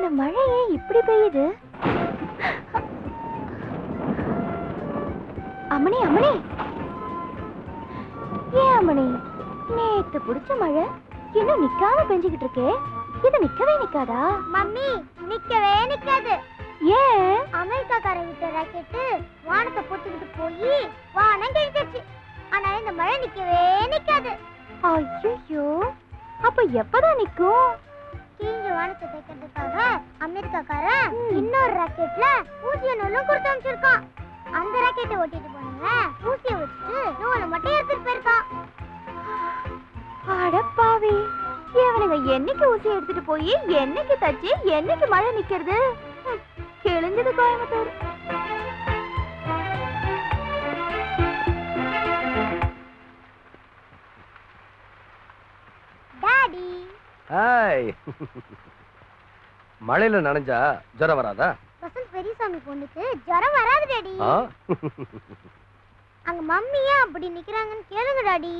இந்த மழையே இப்படி பெய்யுது. அம்மணி அம்மணி, ஏன் அம்மணி நேத்து புடிச்ச மழை இன்னும் நிக்காம பெஞ்சுக்கிட்டு இருக்கே, இது நிக்கவே நிக்காதா? மம்மி நிக்கவே நிக்காது. ஏன்? அமெரிக்காக்காரன் விட்ட ராக்கெட் வானத்தை பொத்துக்கிட்டு போய் வானம் கிழிச்சிருச்சு. ஆனா இந்த மழை நிக்கவே நிக்காது. ஐயோ, அப்ப எப்பதான் நிக்கும்? கிழிஞ்ச வானத்தை தைக்கிறதுக்காக அமெரிக்காக்காரன் இன்னொரு ராக்கெட்ல ஊசிய நூலும் கொடுத்து அமைச்சிருக்கான். அந்த ராக்கெட்டை ஓட்டிட்டு போனவங்க ஊசியை வச்சுட்டு நூலை மட்டும் எடுத்துட்டு போயிருக்கான். அடப்பாவி, இவனுங்க என்னைக்கு ஊசி எடுத்துட்டு போய் என்னைக்கு தச்சு என்னைக்கு மழை நிக்கிறது? கிழிஞ்சது கோயம்புத்தூர். Daddy, hi. மழையில நனைஞ்சா ஜுரம் வராதா? வசந்த் பெரியசாமி பொண்ணுக்கு ஜுரம் வராது டாடி. ஆ? அங்க மம்மியா அப்படி நிக்கிறாங்கன்னு கேளுங்க டாடி.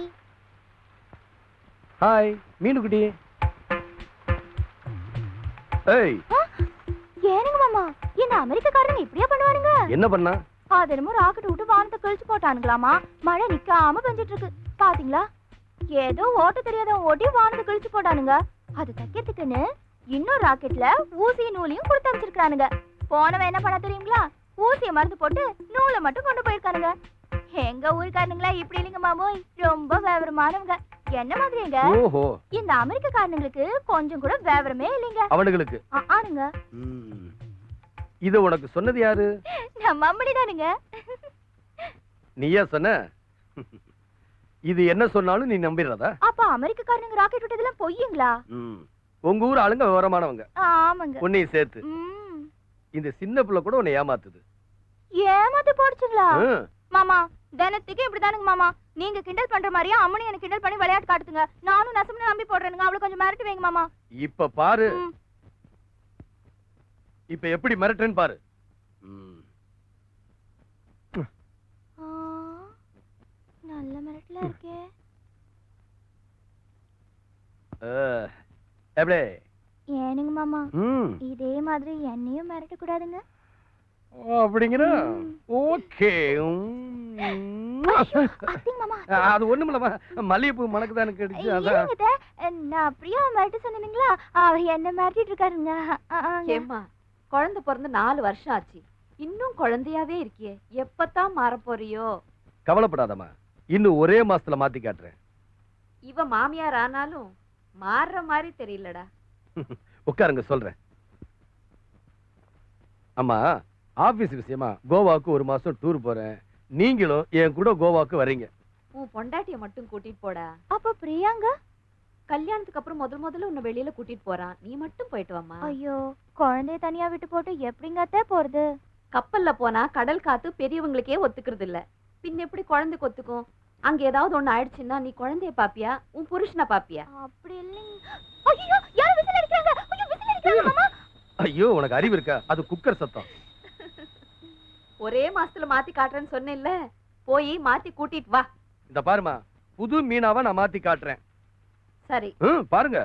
ஹாய் மீனுக்குட்டி. ஏய், ஏனுங்க மாமா, இந்த அமெரிக்காக்காரங்க இப்படியா பண்ணுவானுங்க? என்ன பண்ணா? அது என்னமோ ராக்கெட் விட்டு வானத்தை கழிச்சு போட்டானுங்களாமா. மழை நிக்காம பெஞ்சிட்டு இருக்கு பாத்தீங்களா? ஏதோ ஓட்ட தெரியாதவன் ஓட்டி வானத்தை கழிச்சு போட்டானுங்க. அது தைக்கிறதுக்குன்னு இன்னொரு ராக்கெட்ல ஊசி நூலையும் கொடுத்து அமைச்சிருக்கானுங்க. போனவன் என்ன பண்ண தெரியுங்களா? ஊசிய மருந்து போட்டு நூலை மட்டும் கொண்டு போயிருக்கானுங்க. எங்க ஊருக்காரனுங்களா இப்படி இல்லைங்க மாமோய், ரொம்ப விவரமானவங்க. என்ன மாதிரிங்க? ஓஹோ, இந்த அமெரிக்காரனுங்களுக்கு கொஞ்சம் கூட விவரமே இல்லைங்க. அவனுங்களுக்கு ஆனுங்க. இது உனக்கு சொன்னது யாரு? நம்ம அம்மனிதானுங்க. நீயா சொன்ன? இது என்ன சொன்னாலும் நீ நம்பிடுறதா? அப்ப அமெரிக்காரனுங்க ராக்கெட் விட்டதெல்லாம் பொய்யுங்களா? உங்க ஊர் ஆளுங்க விவரமானவங்க. ஆமாங்க. உன்னையும் சேர்த்து. இந்த சின்ன பிள்ளை கூட உன்னை ஏமாத்துது. ஏமாத்து போடுச்சுங்களா? மாமா தினத்துக்கு இப்படிதானுங்க மாமா. நீங்க கிண்டல் பண்ற மாதிரியா அம்மனி எனக்கு கிண்டல் பண்ணி விளையாட்டு காட்டுதுங்க. நானும் நசம்னு நம்பி போடுறேனுங்க. அவளை கொஞ்சம் மிரட்டி வைங்க மாமா. இப்ப பாரு, இப்ப எப்படி மிரட்டுன்னு பாரு. நல்ல மிரட்டல இருக்கே. எப்படி? ஏனுங்க மாமா, இதே மாதிரி என்னையும் மிரட்ட கூடாதுங்க. அப்படிங்கிற ஓகே. அது ஒண்ணுமில்லமா, மல்லிகைப்பூ மணக்கு எனக்கு கிடைச்சு. அதான் நான் பிரியா மிரட்ட சொன்னீங்களா, அவர் என்ன மிரட்டிட்டு இருக்காருங்க. ஏம்மா, குழந்தை பிறந்து 4 வருஷம் ஆச்சு, இன்னும் குழந்தையாவே இருக்கியே, எப்பதான் மாற போறியோ? கவலைப்படாதம்மா, இன்னும் ஒரே மாசத்துல மாத்தி காட்டுறேன். இவ மாமியார் ஆனாலும் மாறுற மாதிரி தெரியலடா. உட்காருங்க சொல்றேன். அம்மா, ஆபீஸ் விஷயமா கோவாக்கு 1 மாசம் டூர் போறேன். நீங்களும் என் கூட கோவாக்கு வரீங்க. உன் பொண்டாட்டிய மட்டும் கூட்டிட்டு போடா. அப்ப பிரியாங்க கல்யாணத்துக்கு அப்புறம் முதல்ல உன்னை வெளியில கூட்டிட்டு போறான், நீ மட்டும் போயிட்டு வாமா. ஐயோ, குழந்தைய தனியா விட்டு போட்டு எப்படிங்கத்தே போறது? கப்பல்ல போனா கடல் காத்து பெரியவங்களுக்கே ஒத்துக்கிறது இல்ல, பின்ன எப்படி குழந்தைக்கு ஒத்துக்கும்? அங்க ஏதாவது ஒண்ணு ஆயிடுச்சுன்னா நீ குழந்தைய பாப்பியா, உன் புருஷனை பாப்பியா? அப்படி இல்லைங்க. ஐயோ, யாரும் விசில் அடிக்கிறாங்க. ஐயோ, விசில் அடிக்கிறாங்க மாமா. ஐயோ, உனக்கு அறிவு இருக்கா? அது குக்கர் சத்தம். ஒரே மாசத்துல மாத்தி காட்டுறேன்னு சொன்னேன்ல, போய் மாத்தி கூட்டிட்டு வா. இந்த பாருமா, புது மீனாவை நான் மாத்தி காட்டுறேன். சரி பாருங்க.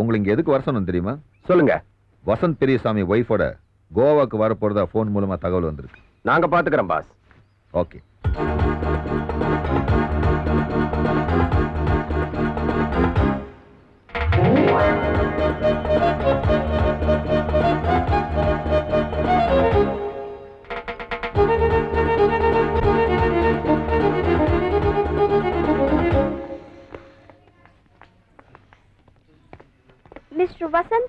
உங்களுக்கு எதுக்கு வர சொன்னோம் தெரியுமா? சொல்லுங்க. வசந்த் பெரியசாமி ஒய்ஃபோட கோவாக்கு வர போறதா போன் மூலமா தகவல் வந்திருக்கு. நாங்க பாத்துக்கிறோம் boss. Okay. Mr. Vasant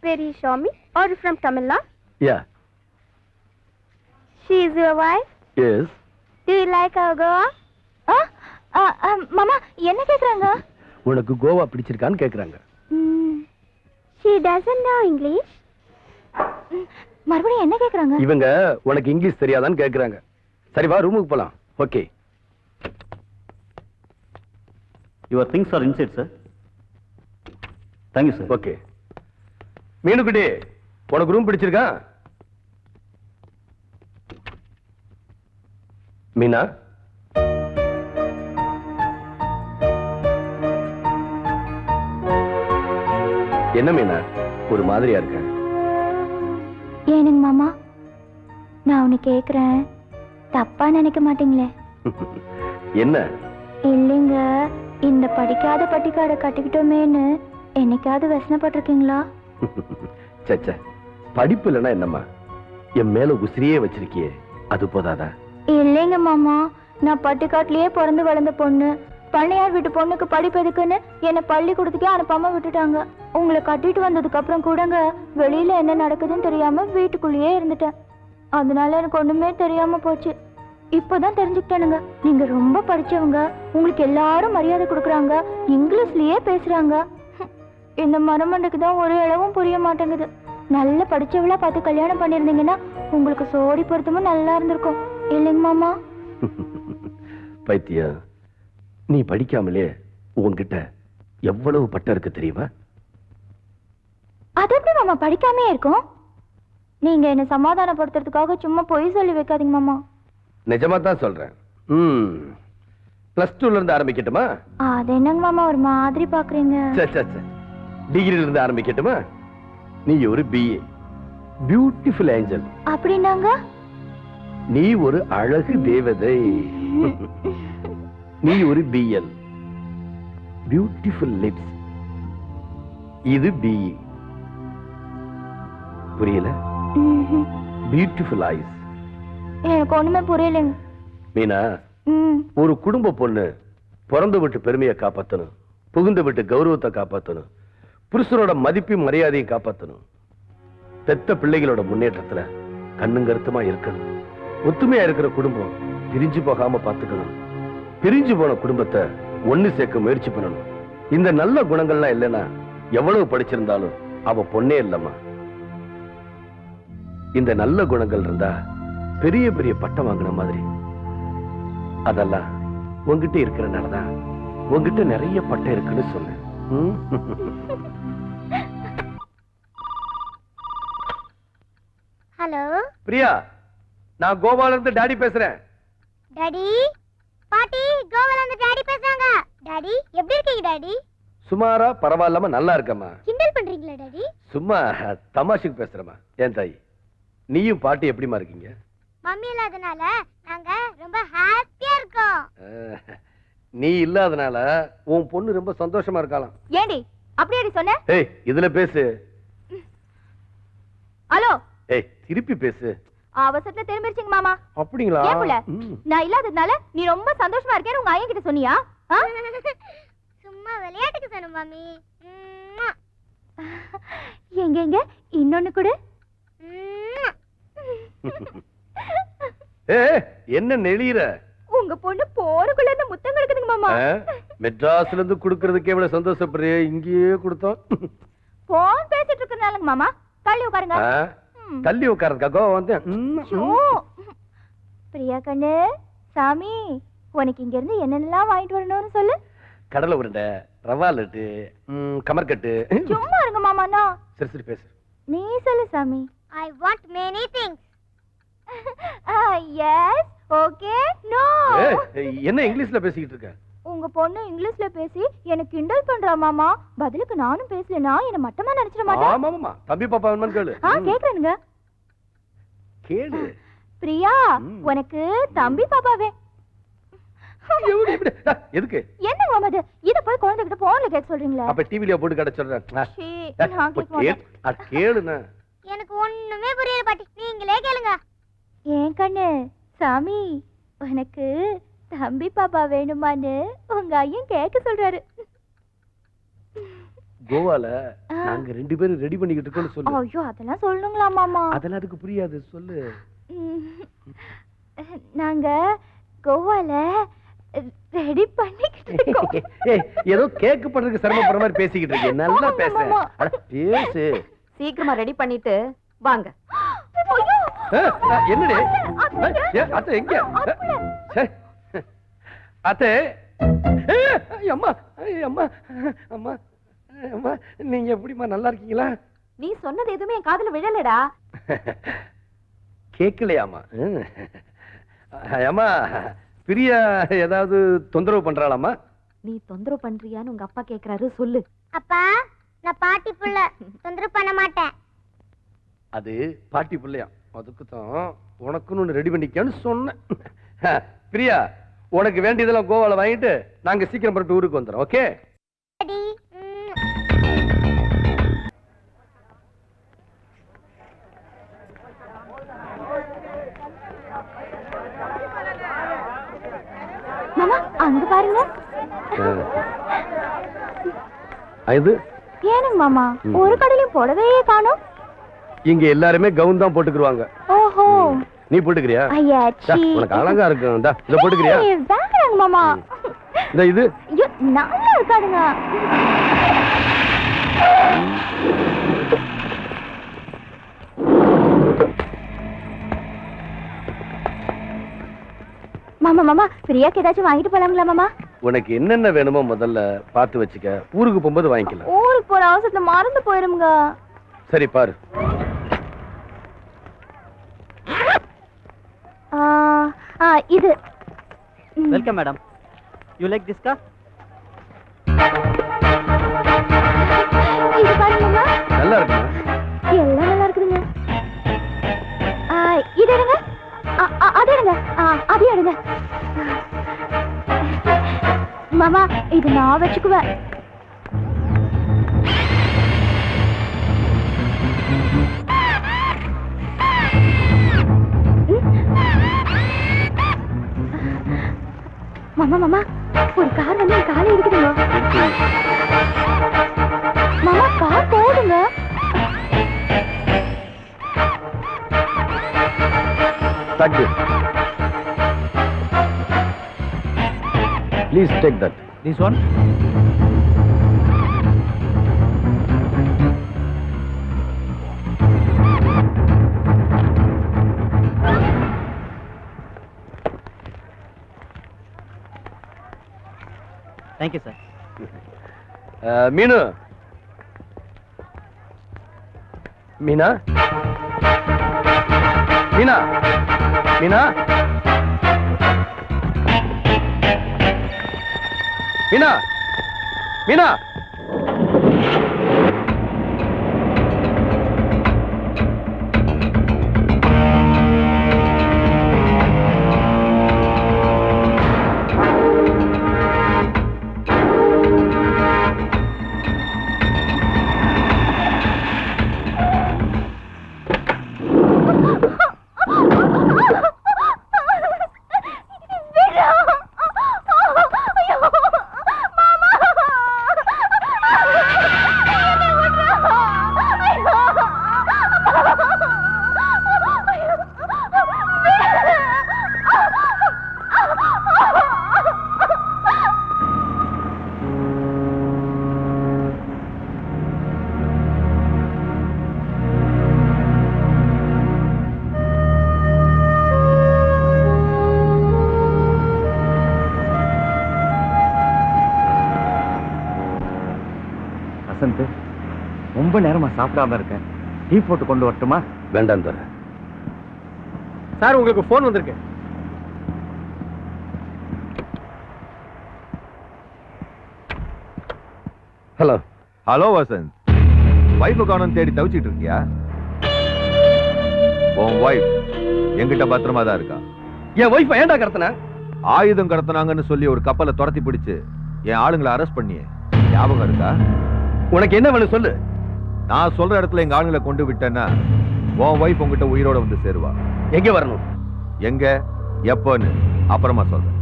Periswamy, are you from Tamil Nadu? Yeah. She is your wife? Yes. Do you like our Goa? மாமா என்ன கேக்குறாங்க? உனக்கு கோவா பிடிச்சிருக்கான்னு கேக்குறாங்க. she doesn't know english. மறுபடியும் என்ன கேக்குறாங்க? இவங்க உனக்கு இங்கிலீஷ் தெரியாதான்னு கேக்குறாங்க. சரி வா ரூமுக்கு போலாம். Okay. Your things are inside, sir. Thank you, sir. Okay. மீனுக்குட்டி உனக்கு ரூம் பிடிச்சிருக்கா? மீனா என்ன மீனா ஒரு மாதிரியா இருக்க? ஏனுங்க மாமா, நான் உன்னை கேக்குறேன், தப்பா நினைக்க மாட்டீங்களே? என்ன? இல்லைங்க, இந்த படிக்காத பட்டிக்காட கட்டிக்கிட்டோமேன்னு என்னைக்காவது வசனப்பட்டிருக்கீங்களா? சச்சா, படிப்பு இல்லைன்னா என்னம்மா, என் மேல உசிரியே வச்சிருக்கியே, அது போதாதா? இல்லைங்க மாமா, நான் பட்டிக்காட்டிலேயே பிறந்து வளர்ந்த பொண்ணு. பண்ணையார் வீட்டு பொண்ணுக்கு படிப்பு எதுக்குன்னு என்னை பள்ளிக்கூடத்துக்கே அனுப்பாம விட்டுட்டாங்க. உங்களை கட்டிட்டு வந்ததுக்கு அப்புறம் கூடங்க வெளியில என்ன நடக்குதுன்னு தெரியாம வீட்டுக்குள்ளேயே இருந்துட்டேன். அதனால எனக்கு ஒண்ணுமே தெரியாம போச்சு. இப்பதான் தெரிஞ்சுக்கிட்டேனுங்க, நீங்க ரொம்ப படிச்சவங்க, உங்களுக்கு எல்லாரும் மரியாதை கொடுக்குறாங்க, இங்கிலீஷ்லயே பேசுறாங்க. இந்த மரமண்டைக்கு தான் ஒரு அளவும் புரிய மாட்டேங்குது. நல்ல படிச்சவளா பார்த்து கல்யாணம் பண்ணிருந்தீங்கன்னா உங்களுக்கு சோடி பொருத்தமும் நல்லா இருந்திருக்கும். இல்லைங்க மாமா? பைத்தியம், நீ படிக்காமலே உன்கிட்ட எவ்வளவு பட்டம் இருக்கு தெரியுமா? அது எப்படி மாமா படிக்காமே இருக்கும்? நீங்க என்ன சமாதானப்படுத்துறதுக்காக சும்மா பொய் சொல்லி வைக்காதீங்க மாமா. நிஜமா தான் சொல்றேன். +2ல இருந்து ஆரம்பிக்கட்டுமா? அது என்னங்க மாமா ஒரு மாதிரி பாக்குறீங்க? டிகிரில இருந்து ஆரம்பிக்கட்டுமா? நீ ஒரு BA, பியூட்டிஃபுல் ஏஞ்சல். அப்படின்னாங்க? நீ ஒரு அழகு தேவதை. நீ ஒரு BL, பியூட்டிஃபுல் லிப்ஸ். இது BE. புரியல? Beautiful ice. எனக்கு ஒண்ணுமே புரியலைங்க. மீனா, ஒரு குடும்ப பொண்ணு பிறந்து விட்டு பெருமையை காப்பாத்தணும், புகுந்து விட்டு கௌரவத்தை காப்பாத்தணும், புருஷனோட மதிப்பையும் மரியாதையும் காப்பாத்தணும், பெத்த பிள்ளைகளோட முன்னேற்றத்துல கண்ணும் கருத்துமா இருக்கணும், ஒத்துமையா இருக்கிற குடும்பம் பிரிஞ்சு போகாம பாத்துக்கணும், பிரிஞ்சு போன குடும்பத்தை ஒண்ணு சேர்க்க முயற்சி பண்ணணும். இந்த நல்ல குணங்கள்லாம் இல்லைன்னா எவ்வளவு படிச்சிருந்தாலும் அவ பொண்ணே இல்லம்மா. இந்த நல்ல குணங்கள் இருந்தா பெரிய பெரிய பட்டம் வாங்கின மாதிரி. அதெல்லாம் உங்ககிட்ட இருக்கிறனாலதான் உங்ககிட்ட நிறைய பட்டம் இருக்குன்னு சொன்னேன். ஹலோ பிரியா, நான் கோவால இருந்து டாடி பேசுறேன். டாடி, பாட்டி கோவால இருந்து டாடி பேசுறாங்க. டாடி எப்படி இருக்கீங்க டாடி? சுமாரா பரவாயில்லாம நல்லா இருக்கம்மா. கிண்டல் பண்றீங்களா டாடி? சும்மா தமாஷுக்கு பேசுறமா. ஏன் தாய், நீயும் பாட்டி எப்படிமா இருக்கீங்க? மம்மி இல்லாதனால நாங்க ரொம்ப ஹாப்பியா இருக்கோம். நீ இல்லாதனால உன் பொண்ணு ரொம்ப சந்தோஷமா இருக்கலாம். ஏண்டி அப்படியே சொன்ன? ஏய், இதுல பேசு. ஹலோ. ஏய், திருப்பி பேசு. அவசரத்துல திரும்பிருச்சுங்க மாமா. அப்படிங்களா? ஏன் புள்ள, நான் இல்லாததுனால நீ ரொம்ப சந்தோஷமா இருக்கேன்னு உங்க ஐயன் கிட்ட சொன்னியா? சும்மா விளையாட்டுக்கு சொன்ன மம்மி. எங்க எங்க இன்னொன்னு கூட. என்ன நெளியற? உங்க பொண்ணு போறக்குள்ள இருந்து முத்தம் கொடுக்குதுங்க மாமா. மெட்ராஸ்ல இருந்து குடுக்கிறதுக்கு எவ்வளவு சந்தோஷப்படுறிய, இங்கேயே கொடுத்தோம். போன் பேசிட்டு இருக்கறனாலங்க மாமா. தள்ளி உட்காருங்க. தள்ளி உட்கார்றதுக்காக வந்து. பிரியா கண்ணு, சாமி உனக்கு இங்க இருந்து என்னென்னலாம் வாங்கிட்டு வரணும்னு சொல்லு. கடலை உருண்டை, ரவா லட்டு, கமர்கட்டு. சும்மா இருங்க மாமாண்ணா. சரி சரி பேசு. நீ சொல்லு சாமி. I want many things. Yes, okay, no. என்ன இங்கிலீஷ்ல பேசிக்கிட்டு இருக்க? உங்க பொண்ணு இங்கிலீஷ்ல பேசி எனக்கு கிண்டல் பண்றா மாமா. பதிலுக்கு நானும் பேசலனா என்ன மட்டமா நினைச்சிட மாட்டேன். ஆமா ஆமா, தம்பி பாப்பா வேணும்னு கேளு. கேக்குறேனுங்க. கேளு. பிரியா, உனக்கு தம்பி பாப்பாவே. எதுக்கு? என்ன மாமா இது? இத போய் குழந்தைகிட்ட போன்ல கேட்க சொல்றீங்களா? அப்ப டிவில போட்டு கடை சொல்றேன். நான் கேட்க மாட்டேன். கேளுனா. எனக்கு ஒண்ணுமே புரியல பாட்டி, நீங்களே கேளுங்க. ஏன் கண்ணு, சாமி உனக்கு தம்பி பாப்பா வேணுமான்னு உங்க ஐயன் கேட்க சொல்றாரு. கோவால நாங்க 2 பேரும் ரெடி பண்ணிக்கிட்டு இருக்கோம்னு சொல்லு. ஐயோ, அதெல்லாம் சொல்லணுங்களா மாமா? அதெல்லாம் அதுக்கு புரியாது, சொல்லு. நாங்க கோவால ரெடி பண்ணிக்கிட்டு ஏய், ஏதோ கேக்கு பண்றதுக்கு சிரமப்படுற மாதிரி பேசிக்கிட்டு இருக்கீங்க. நல்லா பேச. அட, பேசு. சீக்கிரமா ரெடி பண்ணிட்டு வாங்க. என்னடி? அத்தை எங்க? சே. அத்தை. அம்மா, அம்மா, அம்மா, அம்மா, நீங்க எப்படிமா நல்லா இருக்கீங்களா? நீ சொன்னது எதுவுமே என் காதுல விழலடா. கேட்கலையாமா? அம்மா, பிரியா ஏதாவது தொந்தரவு பண்றாளாமா? நீ தொந்தரவு பண்றியான்னு உங்க அப்பா கேக்குறாரு, சொல்லு. அப்பா நான் பாட்டி புள்ள தொந்தரவு பண்ண மாட்டேன். அது பாட்டி பிள்ளையா, அதுக்கு தான் உனக்குன்னு ஒன்று ரெடி பண்ணிக்கன்னு சொன்னேன். பிரியா, உனக்கு வேண்டியதெல்லாம் கோவால வாங்கிட்டு நாங்க சீக்கிரம் புறப்பட்டு ஊருக்கு வந்துடுறோம். ஓகே? டாடி. மாமா அங்க பாருங்க. இது ஏனுங்க மாமா ஒரு கடையிலும் புடவே காணோம். இங்க எல்லாருமே கவுன் தான் போட்டுக்குருவாங்க. ஓஹோ, நீ போட்டுக்கிறியா? ஐயா டா, உனக்கு அழகா இருக்கும். இந்தா, இத போட்டுக்கிறியா? வேண்டாங்க மாமா. இந்த இது ஐயோ நல்லா இருக்காதுங்க. மாமா மாமா பிரியாக்கு ஏதாச்சும் வாங்கிட்டு போலாங்களா மாமா? உனக்கு என்னென்ன வேணுமோ முதல்ல பார்த்து வச்சுக்க. ஊருக்கு போகும்போது வாங்கிக்கலாம். ஊருக்கு போற அவசரத்துல மறந்து போயிருங்க. சரி பாரு. இது welcome madam. You like this car? இது பாருங்க மாமா. நல்லா இருக்குமா? எல்லாம் நல்லா இருக்குதுங்க. இது எடுங்க. அது எடுங்க. அது எடுங்க. மாமா இது நான் வச்சுக்குவேன். மாமா மாமா ஒரு கார் வந்து என் காலை இருக்குதுங்க. மாமா கார் போடுங்க. Take this. Please take that. This one? Thank you, sir. மீனு, மீனா, மீனா, மீனா, மீனா, மீனா. வசந்த், ரொம்ப நேரமா சாப்பிடாம இருக்கேன். டீ போட்டு கொண்டு வரட்டுமா? வேண்டாம் தர. சார், உங்களுக்கு போன் வந்திருக்கு. ஹலோ. ஹலோ வசந்த், வைஃப் காணும் தேடி தவிச்சிட்டு இருக்கியா? உன் வைஃப் என்கிட்ட பத்திரமா தான் இருக்கா. என் வைஃப் ஏன்டா கடத்தின? ஆயுதம் கடத்தினாங்கன்னு சொல்லி ஒரு கப்பலை துரத்தி பிடிச்சு என் ஆளுங்களை அரெஸ்ட் பண்ணியே, ஞாபகம் இருக்கா? உனக்கு என்ன வேணும் சொல்லு. நான் சொல்ற இடத்துல எங்க ஆளுங்களை கொண்டு விட்டேன்னா உன் வைஃப் உங்ககிட்ட உயிரோட வந்து சேருவா. எங்க வரணும்? எங்க, எப்பன்னு அப்புறமா சொல்றேன்.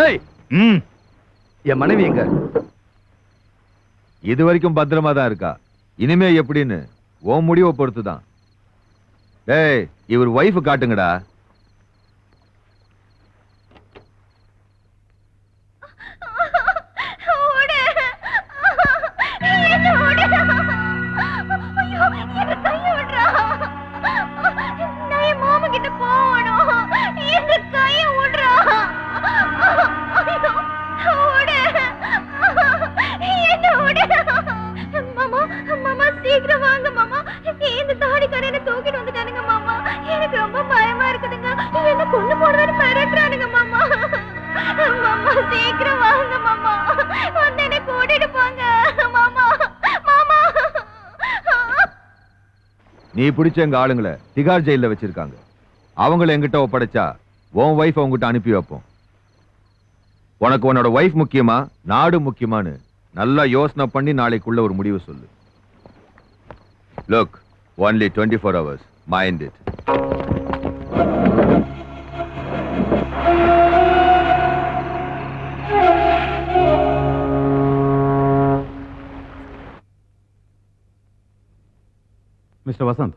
ஏய், என் மனைவி எங்க? இது வரைக்கும் பத்திரமா தான் இருக்கா. இனிமே எப்படின்னு உன் முடிவை பொறுத்து தான். டேய், இவர் வைஃப் காட்டுங்கடா. சீக்கிரம் வாங்க மாமா, இந்த தாடி கரையில தூக்கிட்டு வந்துட்டானுங்க மாமா. எனக்கு ரொம்ப பயமா இருக்குதுங்க. என்ன கொண்டு போடுறதுன்னு மிரட்டுறானுங்க மாமா. மாமா சீக்கிரம் வாங்க மாமா, வந்து என்ன கூட்டிட்டு போங்க மாமா. மாமா நீ பிடிச்ச எங்க ஆளுங்களை திகார் ஜெயில வச்சிருக்காங்க. அவங்கள எங்கிட்ட ஒப்படைச்சா உன் வைஃப் அவங்ககிட்ட அனுப்பி வைப்போம். உனக்கு உன்னோட வைஃப் முக்கியமா நாடு முக்கியமான்னு நல்லா யோசனை பண்ணி நாளைக்குள்ள ஒரு முடிவு சொல்லு. Look, only 24 hours. Mind it. Mister Vasanth,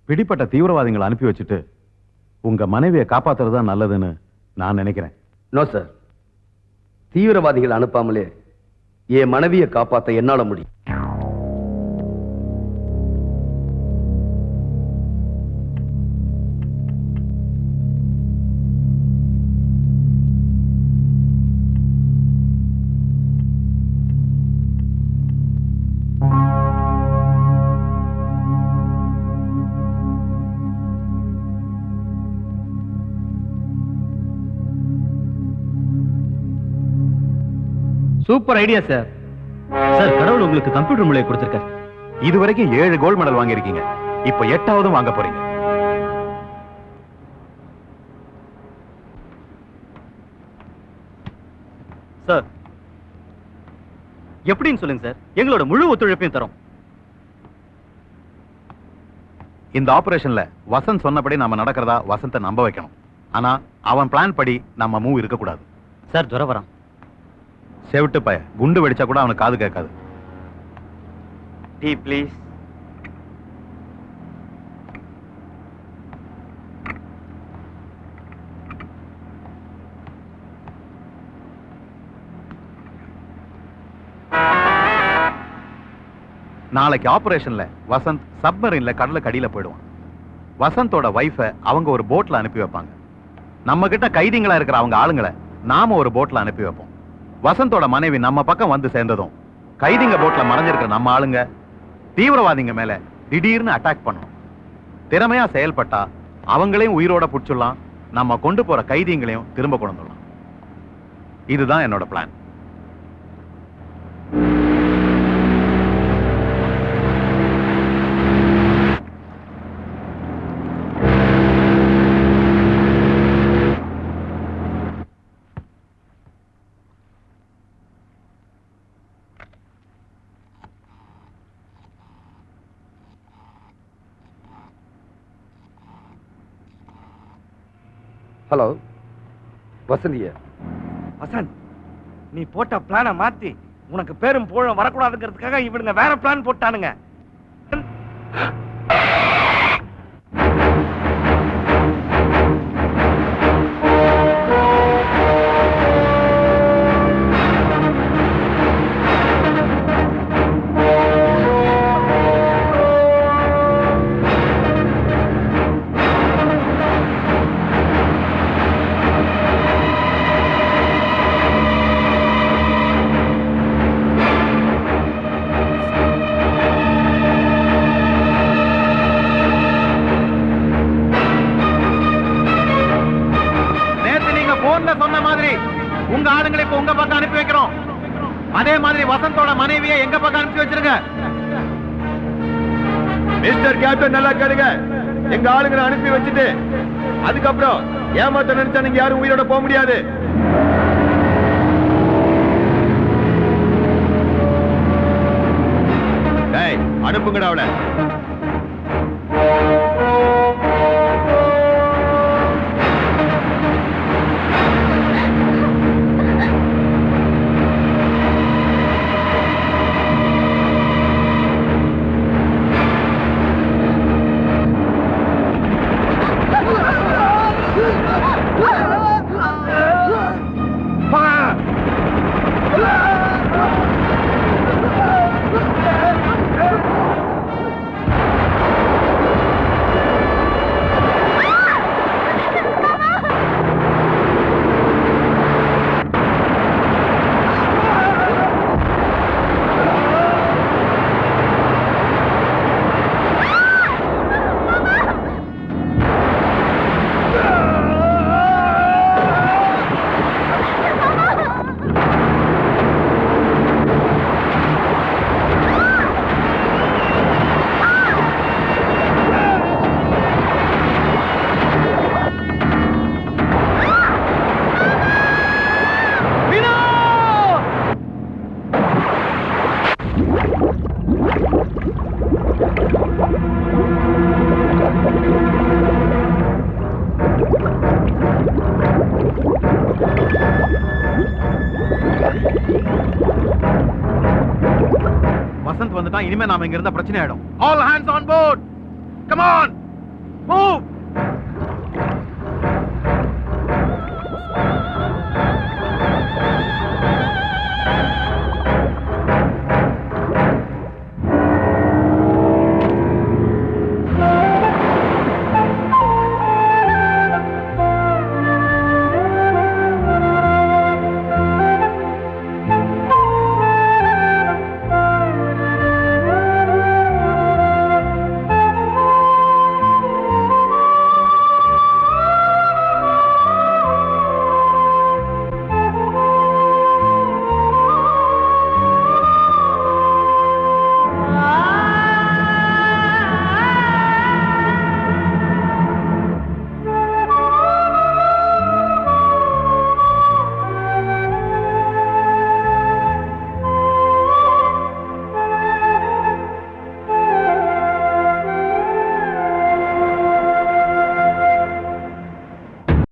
பிடிப்பட்ட தீவிரவாதிகளை அனுப்பி வச்சுட்டு உங்க மனைவியை காப்பாத்துறது தான் நல்லதுன்னு நான் நினைக்கிறேன். நோ சார், தீவிரவாதிகள் அனுப்பாமலே என் மனைவியை காப்பாத்த என்னால முடியும். Super idea sir. சார், கடவுள் உங்களுக்கு கம்ப்யூட்டர் மூளையை கொடுத்திருக்காரு. இதுவரைக்கும் 7 கோல்ட் மெடல் வாங்கியிருக்கீங்க. இப்ப 8வது வாங்க போறீங்க. சார், எப்படின்னு சொல்லுங்க சார், எங்களோட முழு ஒத்துழைப்பையும் தரோம். இந்த ஆபரேஷன்ல வசந்த் சொன்னபடி நாம நடக்கிறதா வசந்த நம்ப வைக்கணும். ஆனா அவன் பிளான் படி நம்ம மூவ் இருக்க கூடாது. சார், துரை வரான். செவிட்டு பய, குண்டு வெடிச்சா கூட அவனுக்கு காது கேட்காது. Tea please. நாளைக்கு ஆபரேஷன்ல வசந்த் சப்மரீன்ல கடலுக்கு அடியில போயிடுவான். வசந்தோட வைஃப அவங்க ஒரு போட்ல அனுப்பி வைப்பாங்க. நம்ம கிட்ட கைதிங்களா இருக்கிற அவங்க ஆளுங்களை நாம ஒரு போட்ல அனுப்பி வைப்போம். வசந்தோட மனைவி நம்ம பக்கம் வந்து சேர்ந்ததும் கைதிங்க போட்ல மறைஞ்சிருக்கிற நம்ம ஆளுங்க தீவிரவாதிங்க மேல திடீர்னு அட்டாக் பண்ணணும். திறமையா செயல்பட்டா அவங்களையும் உயிரோட புடிச்சிடலாம், நம்ம கொண்டு போற கைதிங்களையும் திரும்ப கொண்டு வரலாம். இதுதான் என்னோட பிளான். ஹலோ, வசந்தியா? வசந்த், நீ போட்ட பிளான மாத்தி உனக்கு பேரும் புகழும் வரக்கூடாதுங்கிறதுக்காக இவனுங்க வேற பிளான் போட்டானுங்க. சொன்ன மாதிரி உங்க ஆளுங்களை இப்ப உங்க பக்கம் அனுப்பி வைக்கிறோம். அதே மாதிரி வசந்தோட மனைவியை எங்க பக்கம் அனுப்பி வச்சிருங்க. மிஸ்டர் கேப்டன், நல்லா கேளுங்க. எங்க ஆளுங்களை அனுப்பி வச்சுட்டு அதுக்கப்புறம் ஏமாத்த நினைச்சா நீங்க யாரும் உயிரோட போக முடியாது. அனுப்புங்கடா அவளை. வசந்த் வந்துட்டான், இனிமே நாம இங்க இருந்த பிரச்சனை ஆயிடும். All hands on board. Come on, move.